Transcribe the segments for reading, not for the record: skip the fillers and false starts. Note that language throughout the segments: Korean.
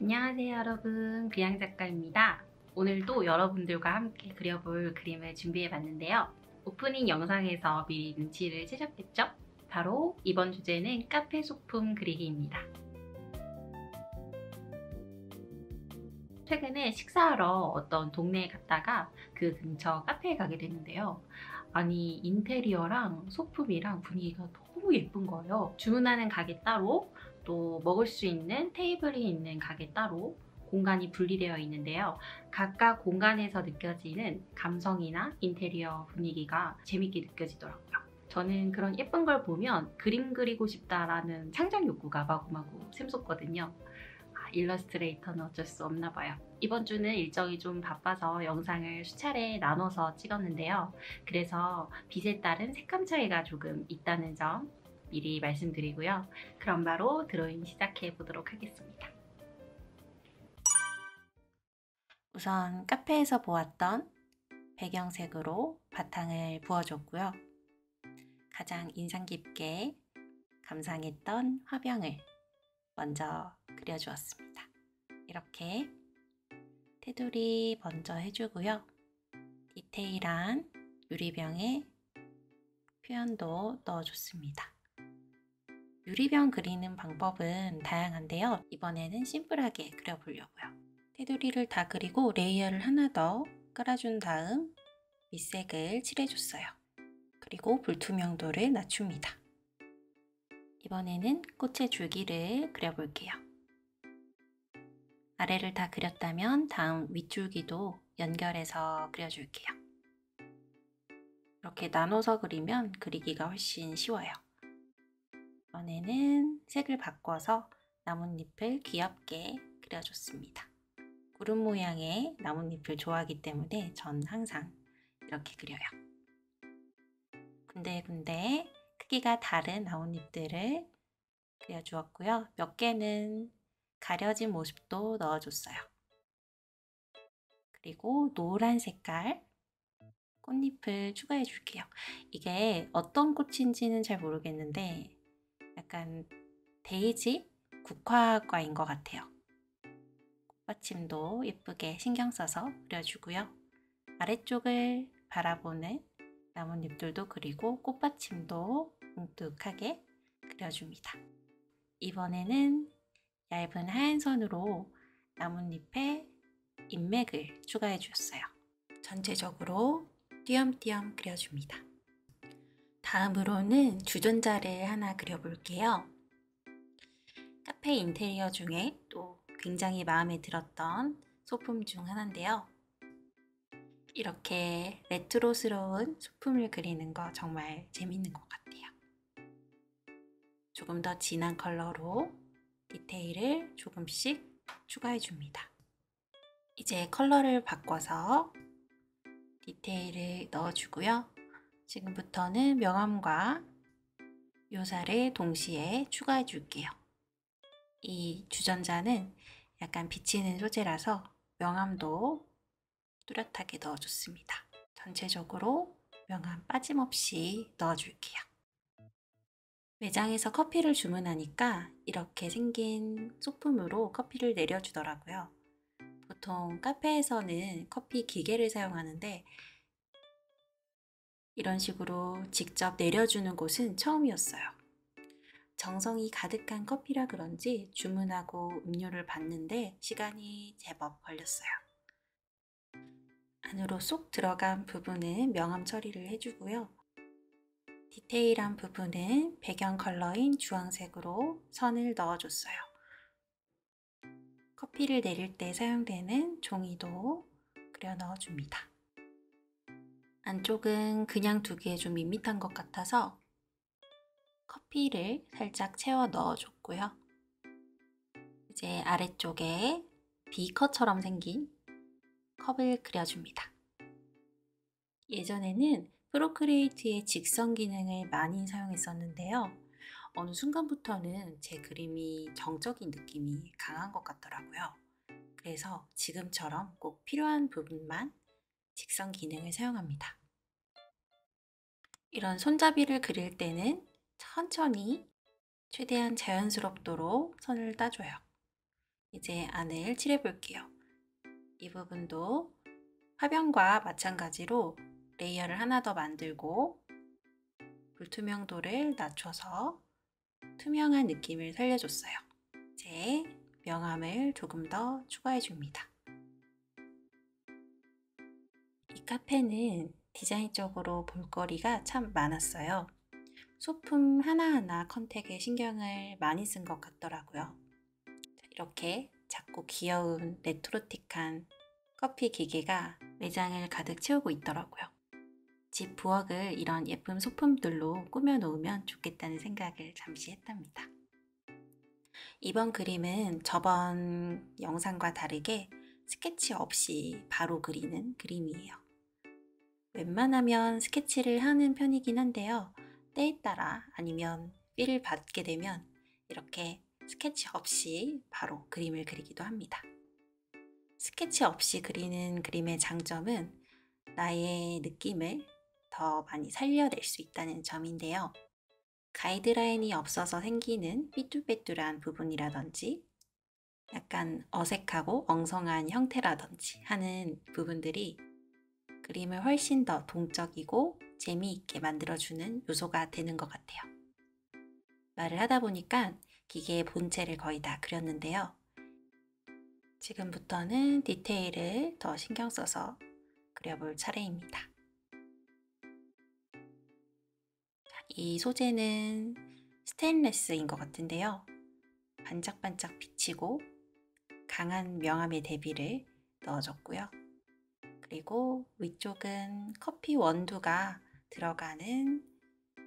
안녕하세요 여러분, 그냥 작가입니다. 오늘도 여러분들과 함께 그려볼 그림을 준비해봤는데요. 오프닝 영상에서 미리 눈치를 채셨겠죠? 바로 이번 주제는 카페 소품 그리기입니다. 최근에 식사하러 어떤 동네에 갔다가 그 근처 카페에 가게 됐는데요. 아니, 인테리어랑 소품이랑 분위기가 너무 예쁜 거예요. 주문하는 가게 따로, 또 먹을 수 있는 테이블이 있는 가게 따로 공간이 분리되어 있는데요. 각각 공간에서 느껴지는 감성이나 인테리어 분위기가 재밌게 느껴지더라고요. 저는 그런 예쁜 걸 보면 그림 그리고 싶다라는 창작 욕구가 마구마구 샘솟거든요. 일러스트레이터는 어쩔 수 없나 봐요. 이번 주는 일정이 좀 바빠서 영상을 수차례 나눠서 찍었는데요. 그래서 빛에 따른 색감 차이가 조금 있다는 점 미리 말씀드리고요. 그럼 바로 드로잉 시작해 보도록 하겠습니다. 우선 카페에서 보았던 배경색으로 바탕을 부어줬고요. 가장 인상 깊게 감상했던 화병을 먼저 그려주었습니다. 이렇게 테두리 먼저 해주고요. 디테일한 유리병에 표현도 넣어줬습니다. 유리병 그리는 방법은 다양한데요. 이번에는 심플하게 그려보려고요. 테두리를 다 그리고 레이어를 하나 더 깔아준 다음 밑색을 칠해줬어요. 그리고 불투명도를 낮춥니다. 이번에는 꽃의 줄기를 그려볼게요. 아래를 다 그렸다면 다음 윗줄기도 연결해서 그려줄게요. 이렇게 나눠서 그리면 그리기가 훨씬 쉬워요. 이번에는 색을 바꿔서 나뭇잎을 귀엽게 그려줬습니다. 구름 모양의 나뭇잎을 좋아하기 때문에 전 항상 이렇게 그려요. 군데군데 크기가 다른 나뭇잎들을 그려주었고요. 몇 개는 가려진 모습도 넣어줬어요. 그리고 노란 색깔 꽃잎을 추가해 줄게요. 이게 어떤 꽃인지는 잘 모르겠는데 약간 데이지 국화과인 것 같아요. 꽃받침도 예쁘게 신경 써서 그려주고요. 아래쪽을 바라보는 나뭇잎들도 그리고 꽃받침도 뭉툭하게 그려줍니다. 이번에는 얇은 하얀 선으로 나뭇잎에 인맥을 추가해 주었어요. 전체적으로 띄엄띄엄 그려줍니다. 다음으로는 주전자를 하나 그려볼게요. 카페 인테리어 중에 또 굉장히 마음에 들었던 소품 중 하나인데요. 이렇게 레트로스러운 소품을 그리는 거 정말 재밌는 것 같아요. 조금 더 진한 컬러로 디테일을 조금씩 추가해 줍니다. 이제 컬러를 바꿔서 디테일을 넣어주고요. 지금부터는 명암과 묘사를 동시에 추가해 줄게요. 이 주전자는 약간 비치는 소재라서 명암도 뚜렷하게 넣어줬습니다. 전체적으로 명암 빠짐없이 넣어줄게요. 매장에서 커피를 주문하니까 이렇게 생긴 소품으로 커피를 내려주더라고요. 보통 카페에서는 커피 기계를 사용하는데 이런 식으로 직접 내려주는 곳은 처음이었어요. 정성이 가득한 커피라 그런지 주문하고 음료를 받는데 시간이 제법 걸렸어요. 안으로 쏙 들어간 부분은 명암 처리를 해주고요. 디테일한 부분은 배경 컬러인 주황색으로 선을 넣어줬어요. 커피를 내릴 때 사용되는 종이도 그려 넣어줍니다. 안쪽은 그냥 두기에 좀 밋밋한 것 같아서 커피를 살짝 채워 넣어줬고요. 이제 아래쪽에 비커처럼 생긴 컵을 그려줍니다. 예전에는 프로크리에이트의 직선 기능을 많이 사용했었는데요. 어느 순간부터는 제 그림이 정적인 느낌이 강한 것 같더라고요. 그래서 지금처럼 꼭 필요한 부분만 직선 기능을 사용합니다. 이런 손잡이를 그릴 때는 천천히 최대한 자연스럽도록 선을 따줘요. 이제 안을 칠해 볼게요. 이 부분도 화병과 마찬가지로 레이어를 하나 더 만들고 불투명도를 낮춰서 투명한 느낌을 살려줬어요. 이제 명암을 조금 더 추가해 줍니다. 이 카페는 디자인적으로 볼거리가 참 많았어요. 소품 하나하나 컨택에 신경을 많이 쓴 것 같더라고요. 이렇게 작고 귀여운 레트로틱한 커피 기계가 매장을 가득 채우고 있더라고요. 집 부엌을 이런 예쁜 소품들로 꾸며 놓으면 좋겠다는 생각을 잠시 했답니다. 이번 그림은 저번 영상과 다르게 스케치 없이 바로 그리는 그림이에요. 웬만하면 스케치를 하는 편이긴 한데요. 때에 따라 아니면 필을 받게 되면 이렇게 스케치 없이 바로 그림을 그리기도 합니다. 스케치 없이 그리는 그림의 장점은 나의 느낌을 더 많이 살려낼 수 있다는 점인데요. 가이드라인이 없어서 생기는 삐뚤빼뚤한 부분이라든지 약간 어색하고 엉성한 형태라든지 하는 부분들이 그림을 훨씬 더 동적이고 재미있게 만들어주는 요소가 되는 것 같아요. 말을 하다 보니까 기계의 본체를 거의 다 그렸는데요. 지금부터는 디테일을 더 신경 써서 그려볼 차례입니다. 이 소재는 스테인레스인 것 같은데요. 반짝반짝 비치고 강한 명암의 대비를 넣어줬고요. 그리고 위쪽은 커피 원두가 들어가는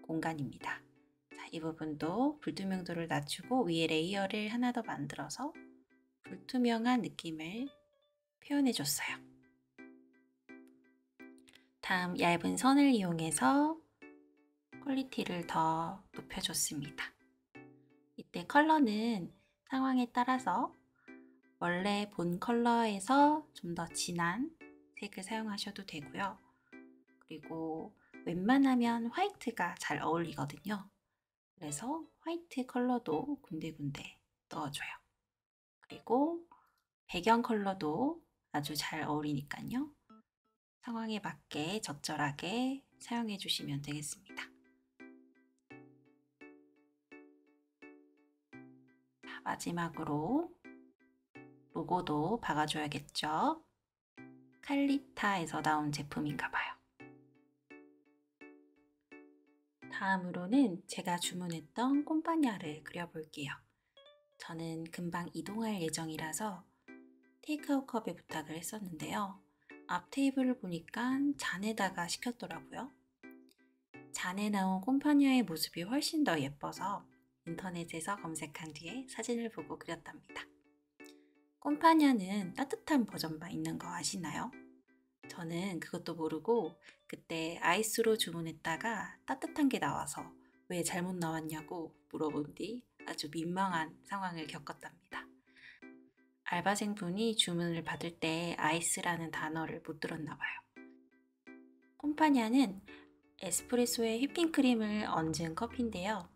공간입니다. 이 부분도 불투명도를 낮추고 위에 레이어를 하나 더 만들어서 불투명한 느낌을 표현해 줬어요. 다음 얇은 선을 이용해서 퀄리티를 더 높여줬습니다. 이때 컬러는 상황에 따라서 원래 본 컬러에서 좀 더 진한 색을 사용하셔도 되고요. 그리고 웬만하면 화이트가 잘 어울리거든요. 그래서 화이트 컬러도 군데군데 넣어줘요. 그리고 배경 컬러도 아주 잘 어울리니까요. 상황에 맞게 적절하게 사용해 주시면 되겠습니다. 자, 마지막으로 로고도 박아줘야겠죠. 칼리타에서 나온 제품인가 봐요. 다음으로는 제가 주문했던 꼼파냐를 그려볼게요. 저는 금방 이동할 예정이라서 테이크아웃 컵에 부탁을 했었는데요. 앞 테이블을 보니까 잔에다가 시켰더라고요. 잔에 나온 꼼파냐의 모습이 훨씬 더 예뻐서 인터넷에서 검색한 뒤에 사진을 보고 그렸답니다. 꼼파냐는 따뜻한 버전만 있는 거 아시나요? 저는 그것도 모르고 그때 아이스로 주문했다가 따뜻한 게 나와서 왜 잘못 나왔냐고 물어본 뒤 아주 민망한 상황을 겪었답니다. 알바생분이 주문을 받을 때 아이스라는 단어를 못 들었나 봐요. 콤파냐는 에스프레소에 휘핑크림을 얹은 커피인데요.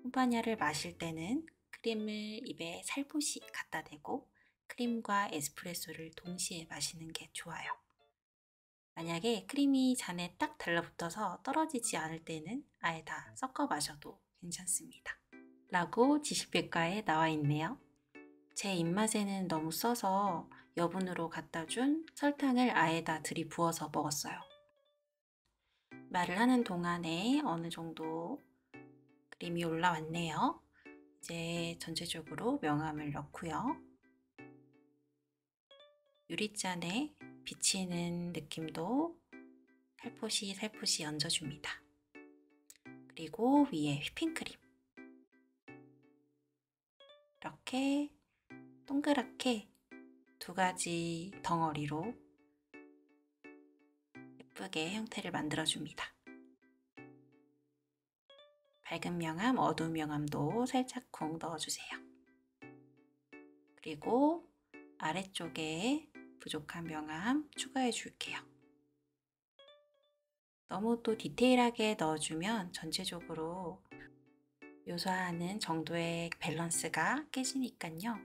콤파냐를 마실 때는 크림을 입에 살포시 갖다 대고 크림과 에스프레소를 동시에 마시는 게 좋아요. 만약에 크림이 잔에 딱 달라붙어서 떨어지지 않을 때는 아예 다 섞어 마셔도 괜찮습니다. 라고 지식백과에 나와 있네요. 제 입맛에는 너무 써서 여분으로 갖다 준 설탕을 아예 다 들이부어서 먹었어요. 말을 하는 동안에 어느 정도 그림이 올라왔네요. 이제 전체적으로 명암을 넣고요. 유리잔에 비치는 느낌도 살포시 살포시 얹어줍니다. 그리고 위에 휘핑크림. 이렇게 동그랗게 두 가지 덩어리로 예쁘게 형태를 만들어줍니다. 밝은 명암, 어두운 명암도 살짝쿵 넣어주세요. 그리고 아래쪽에 부족한 명암 추가해 줄게요. 너무 또 디테일하게 넣어주면 전체적으로 묘사하는 정도의 밸런스가 깨지니까요.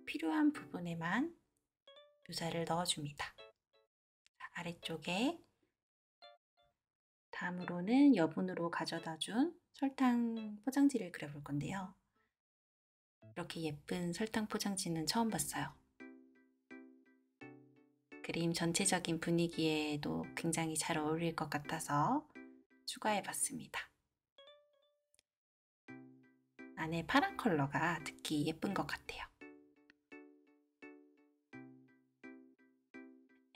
필요한 부분에만 묘사를 넣어줍니다. 아래쪽에 다음으로는 여분으로 가져다 준 설탕 포장지를 그려볼 건데요. 이렇게 예쁜 설탕 포장지는 처음 봤어요. 그림 전체적인 분위기에도 굉장히 잘 어울릴 것 같아서 추가해 봤습니다. 안에 파란 컬러가 특히 예쁜 것 같아요.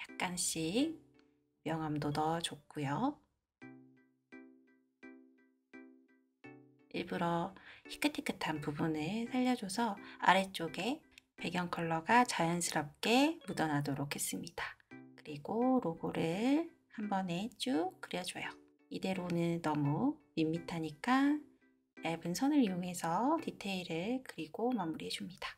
약간씩 명암도 넣어줬고요. 일부러 희끗희끗한 부분을 살려줘서 아래쪽에 배경 컬러가 자연스럽게 묻어나도록 했습니다. 그리고 로고를 한 번에 쭉 그려줘요. 이대로는 너무 밋밋하니까 얇은 선을 이용해서 디테일을 그리고 마무리해줍니다.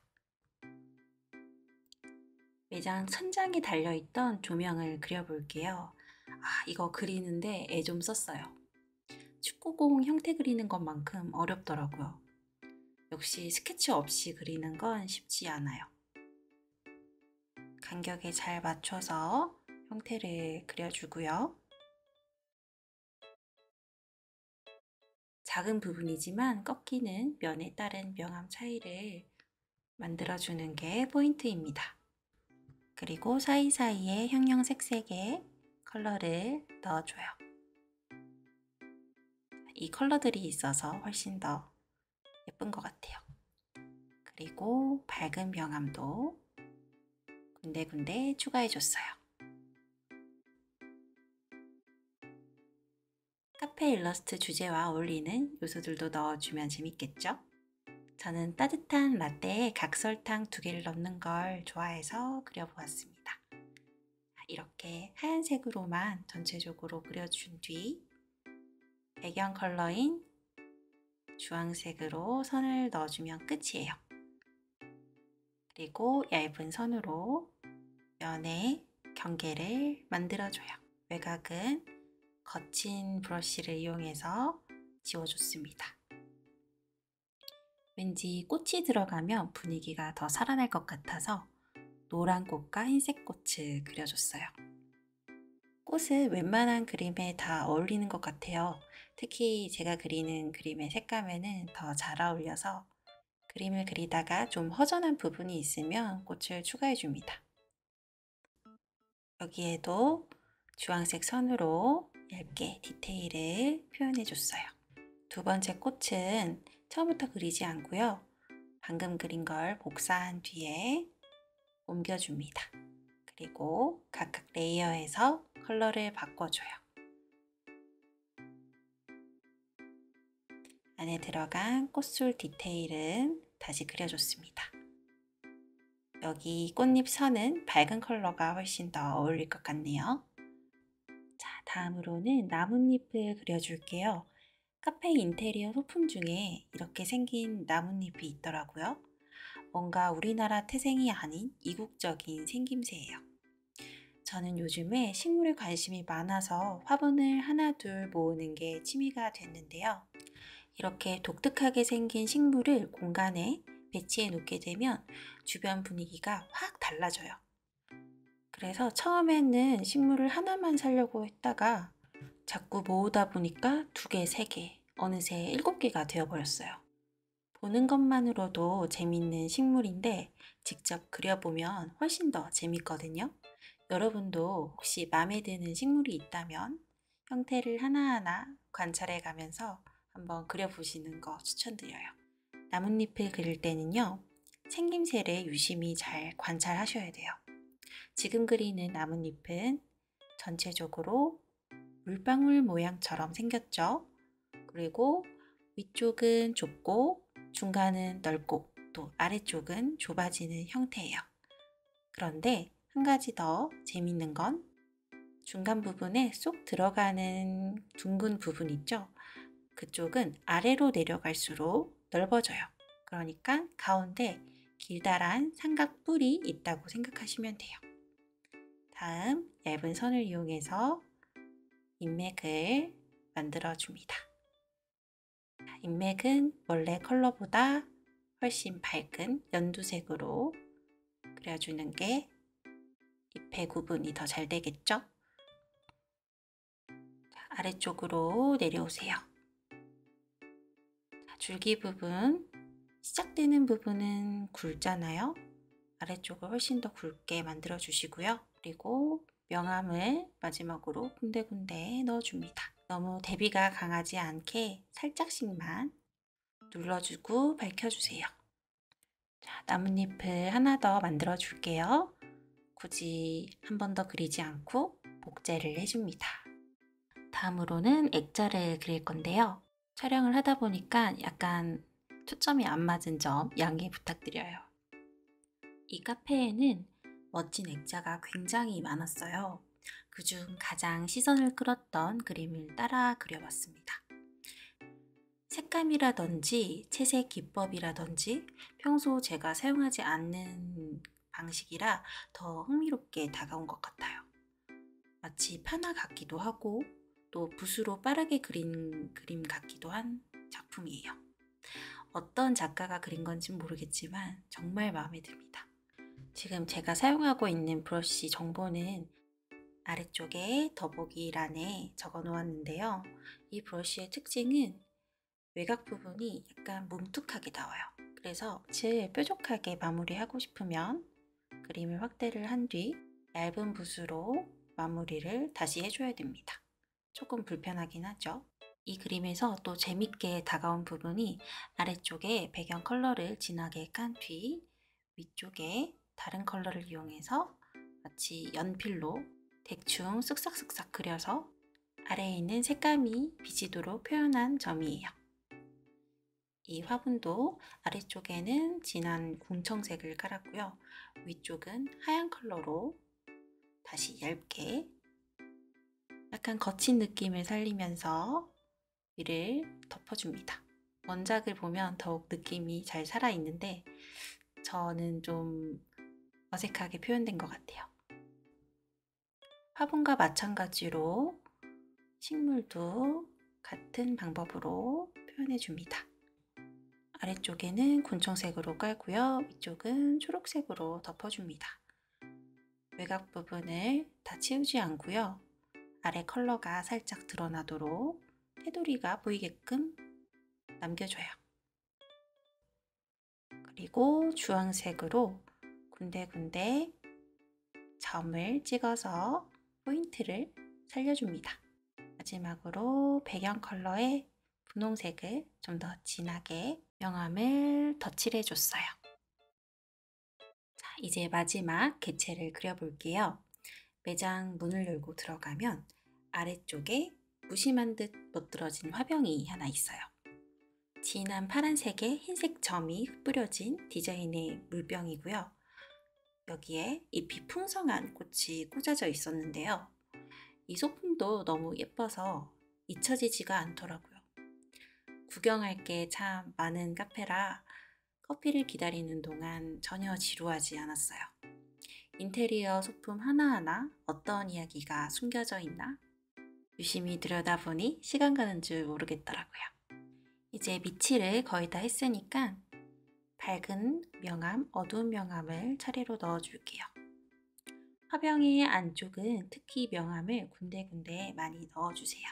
매장 천장에 달려있던 조명을 그려볼게요. 이거 그리는데 애 좀 썼어요. 축구공 형태 그리는 것만큼 어렵더라고요. 역시 스케치 없이 그리는 건 쉽지 않아요. 간격에 잘 맞춰서 형태를 그려주고요. 작은 부분이지만 꺾이는 면에 따른 명암 차이를 만들어주는 게 포인트입니다. 그리고 사이사이에 형형색색의 컬러를 넣어줘요. 이 컬러들이 있어서 훨씬 더 예쁜 것 같아요. 그리고 밝은 명암도 군데군데 추가해줬어요. 카페 일러스트 주제와 어울리는 요소들도 넣어주면 재밌겠죠? 저는 따뜻한 라떼에 각설탕 2개를 넣는 걸 좋아해서 그려보았습니다. 이렇게 하얀색으로만 전체적으로 그려준 뒤 배경 컬러인 주황색으로 선을 넣어주면 끝이에요. 그리고 얇은 선으로 면에 경계를 만들어줘요. 외곽은 거친 브러쉬를 이용해서 지워줬습니다. 왠지 꽃이 들어가면 분위기가 더 살아날 것 같아서 노란 꽃과 흰색 꽃을 그려줬어요. 꽃은 웬만한 그림에 다 어울리는 것 같아요. 특히 제가 그리는 그림의 색감에는 더 잘 어울려서 그림을 그리다가 좀 허전한 부분이 있으면 꽃을 추가해 줍니다. 여기에도 주황색 선으로 얇게 디테일을 표현해 줬어요. 두 번째 꽃은 처음부터 그리지 않고요. 방금 그린 걸 복사한 뒤에 옮겨줍니다. 그리고 각각 레이어에서 컬러를 바꿔줘요. 안에 들어간 꽃술 디테일은 다시 그려줬습니다. 여기 꽃잎 선은 밝은 컬러가 훨씬 더 어울릴 것 같네요. 자, 다음으로는 나뭇잎을 그려줄게요. 카페 인테리어 소품 중에 이렇게 생긴 나뭇잎이 있더라고요. 뭔가 우리나라 태생이 아닌 이국적인 생김새예요. 저는 요즘에 식물에 관심이 많아서 화분을 하나 둘 모으는 게 취미가 됐는데요. 이렇게 독특하게 생긴 식물을 공간에 배치해 놓게 되면 주변 분위기가 확 달라져요. 그래서 처음에는 식물을 하나만 사려고 했다가 자꾸 모으다 보니까 2개, 3개, 어느새 7개가 되어버렸어요. 보는 것만으로도 재밌는 식물인데 직접 그려보면 훨씬 더 재밌거든요. 여러분도 혹시 마음에 드는 식물이 있다면 형태를 하나하나 관찰해 가면서 한번 그려보시는 거 추천드려요. 나뭇잎을 그릴 때는요, 생김새를 유심히 잘 관찰하셔야 돼요. 지금 그리는 나뭇잎은 전체적으로 물방울 모양처럼 생겼죠. 그리고 위쪽은 좁고 중간은 넓고 또 아래쪽은 좁아지는 형태예요. 그런데 한 가지 더 재밌는 건 중간 부분에 쏙 들어가는 둥근 부분 있죠? 그쪽은 아래로 내려갈수록 넓어져요. 그러니까 가운데 길다란 삼각 뿔이 있다고 생각하시면 돼요. 다음 얇은 선을 이용해서 인맥을 만들어줍니다. 인맥은 원래 컬러보다 훨씬 밝은 연두색으로 그려주는 게 잎의 구분이 더 잘 되겠죠? 자, 아래쪽으로 내려오세요. 자, 줄기 부분, 시작되는 부분은 굵잖아요. 아래쪽을 훨씬 더 굵게 만들어 주시고요. 그리고 명암을 마지막으로 군데군데 넣어줍니다. 너무 대비가 강하지 않게 살짝씩만 눌러주고 밝혀주세요. 자, 나뭇잎을 하나 더 만들어 줄게요. 굳이 한 번 더 그리지 않고 복제를 해줍니다. 다음으로는 액자를 그릴 건데요. 촬영을 하다 보니까 약간 초점이 안 맞은 점 양해 부탁드려요. 이 카페에는 멋진 액자가 굉장히 많았어요. 그중 가장 시선을 끌었던 그림을 따라 그려봤습니다. 색감이라든지 채색 기법이라든지 평소 제가 사용하지 않는 방식이라 더 흥미롭게 다가온 것 같아요. 마치 판화 같기도 하고 또 붓으로 빠르게 그린 그림 같기도 한 작품이에요. 어떤 작가가 그린 건지 모르겠지만 정말 마음에 듭니다. 지금 제가 사용하고 있는 브러쉬 정보는 아래쪽에 더보기란에 적어 놓았는데요. 이 브러쉬의 특징은 외곽 부분이 약간 뭉툭하게 나와요. 그래서 빛을 뾰족하게 마무리하고 싶으면 그림을 확대를 한 뒤 얇은 붓으로 마무리를 다시 해줘야 됩니다. 조금 불편하긴 하죠. 이 그림에서 또 재밌게 다가온 부분이 아래쪽에 배경 컬러를 진하게 깐 뒤 위쪽에 다른 컬러를 이용해서 마치 연필로 대충 쓱싹쓱싹 그려서 아래에 있는 색감이 비치도록 표현한 점이에요. 이 화분도 아래쪽에는 진한 궁청색을 깔았고요. 위쪽은 하얀 컬러로 다시 얇게 약간 거친 느낌을 살리면서 위를 덮어줍니다. 원작을 보면 더욱 느낌이 잘 살아있는데 저는 좀 어색하게 표현된 것 같아요. 화분과 마찬가지로 식물도 같은 방법으로 표현해줍니다. 아래쪽에는 군청색으로 깔고요. 위쪽은 초록색으로 덮어줍니다. 외곽 부분을 다 채우지 않고요. 아래 컬러가 살짝 드러나도록 테두리가 보이게끔 남겨줘요. 그리고 주황색으로 군데군데 점을 찍어서 포인트를 살려줍니다. 마지막으로 배경 컬러의 분홍색을 좀 더 진하게 명암을 덧칠해줬어요. 자, 이제 마지막 개체를 그려볼게요. 매장 문을 열고 들어가면 아래쪽에 무심한 듯 멋들어진 화병이 하나 있어요. 진한 파란색에 흰색 점이 흩뿌려진 디자인의 물병이고요. 여기에 잎이 풍성한 꽃이 꽂아져 있었는데요. 이 소품도 너무 예뻐서 잊혀지지가 않더라고요. 구경할 게 참 많은 카페라 커피를 기다리는 동안 전혀 지루하지 않았어요. 인테리어 소품 하나하나 어떤 이야기가 숨겨져 있나 유심히 들여다보니 시간 가는 줄 모르겠더라고요. 이제 밑칠을 거의 다 했으니까 밝은 명암, 어두운 명암을 차례로 넣어줄게요. 화병의 안쪽은 특히 명암을 군데군데 많이 넣어주세요.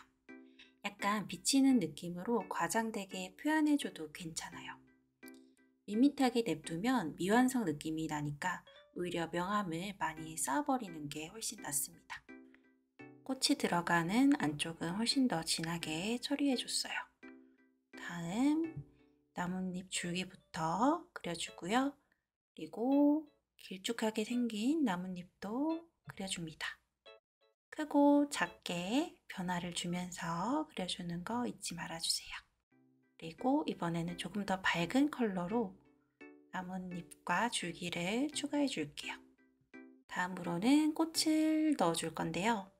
약간 비치는 느낌으로 과장되게 표현해줘도 괜찮아요. 밋밋하게 냅두면 미완성 느낌이 나니까 오히려 명암을 많이 쌓아버리는 게 훨씬 낫습니다. 꽃이 들어가는 안쪽은 훨씬 더 진하게 처리해줬어요. 다음 나뭇잎 줄기부터 그려주고요. 그리고 길쭉하게 생긴 나뭇잎도 그려줍니다. 크고 작게 변화를 주면서 그려주는 거 잊지 말아주세요. 그리고 이번에는 조금 더 밝은 컬러로 나뭇잎과 줄기를 추가해 줄게요. 다음으로는 꽃을 넣어줄 건데요.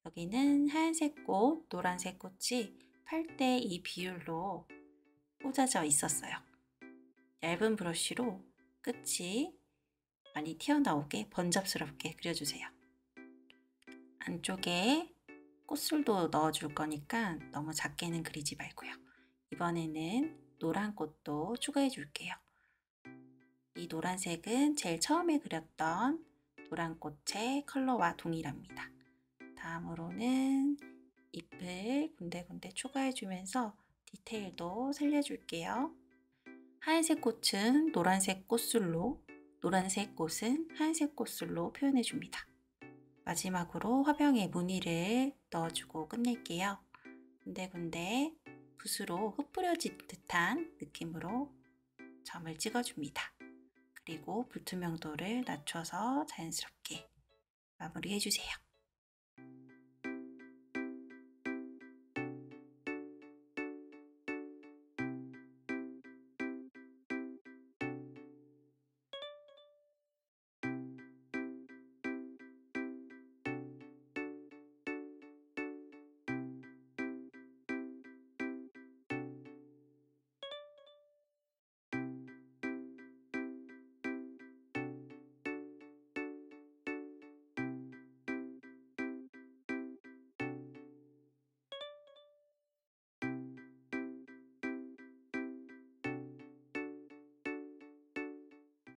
여기는 하얀색 꽃, 노란색 꽃이 8대2 비율로 꽂아져 있었어요. 얇은 브러쉬로 끝이 많이 튀어나오게 번잡스럽게 그려주세요. 안쪽에 꽃술도 넣어줄 거니까 너무 작게는 그리지 말고요. 이번에는 노란 꽃도 추가해 줄게요. 이 노란색은 제일 처음에 그렸던 노란 꽃의 컬러와 동일합니다. 다음으로는 잎을 군데군데 추가해주면서 디테일도 살려줄게요. 하얀색 꽃은 노란색 꽃술로, 노란색 꽃은 하얀색 꽃술로 표현해줍니다. 마지막으로 화병에 무늬를 넣어주고 끝낼게요. 군데군데 붓으로 흩뿌려진 듯한 느낌으로 점을 찍어줍니다. 그리고 불투명도를 낮춰서 자연스럽게 마무리해주세요.